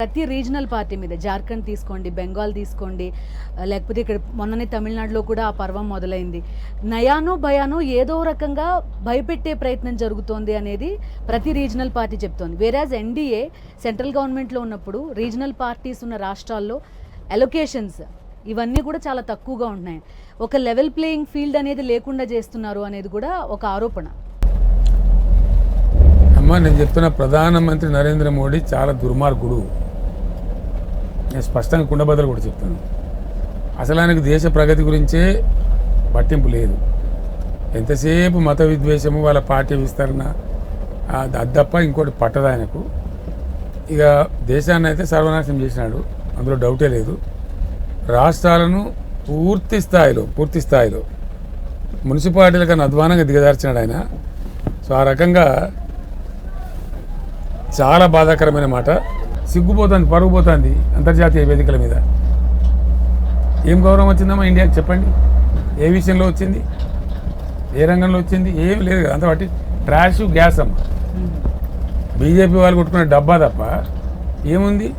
ప్రతి regional party మీద జార్ఖండ్ తీసుకోండి, బెంగాల్ తీసుకోండి, లేకపోతే ఇక్కడ మొన్ననే తమిళనాడులో కూడా ఆ పర్వం మొదలైంది. నయానో భయానో ఏదో రకంగా భయపెట్టే ప్రయత్నం జరుగుతోంది అనేది ప్రతి రీజనల్ పార్టీ చెప్తోంది. వేరాజ్ ఎన్డీఏ సెంట్రల్ గవర్నమెంట్లో ఉన్నప్పుడు రీజనల్ పార్టీస్ ఉన్న రాష్ట్రాల్లో అలొకేషన్స్ ఇవన్నీ కూడా చాలా తక్కువగా ఉంటున్నాయి. ఒక లెవెల్ ప్లేయింగ్ ఫీల్డ్ అనేది లేకుండా చేస్తున్నారు అనేది కూడా ఒక ఆరోపణ. అమ్మ, నేను చెప్తున్న ప్రధానమంత్రి నరేంద్ర మోడీ చాలా దుర్మార్గుడు. నేను స్పష్టంగా కుండబద్దలు కూడా చెప్తాను. అసలు ఆయనకు దేశ ప్రగతి గురించే పట్టింపు లేదు. ఎంతసేపు మత విద్వేషము, వాళ్ళ పార్టీ విస్తరణ, అది తప్ప ఇంకోటి పట్టదు ఆయనకు. ఇక దేశాన్ని అయితే సర్వనాశనం చేసినాడు, అందులో డౌటే లేదు. రాష్ట్రాలను పూర్తి స్థాయిలో మున్సిపాలిటీల కన్నా అధ్వానంగా దిగజార్చినాడు ఆయన. సో ఆ రకంగా చాలా బాధాకరమైన మాట. సిగ్గుపోతుంది, పరుగు పోతుంది అంతర్జాతీయ వేదికల మీద. ఏం గౌరవం వచ్చిందమ్మా ఇండియాకి చెప్పండి? ఏ విషయంలో వచ్చింది? ఏ రంగంలో వచ్చింది? ఏం లేదు కదా. అంత బట్టి ట్రాష్, గ్యాస్ అమ్మ. బీజేపీ వాళ్ళు కొట్టుకునే డబ్బా తప్ప ఏముంది?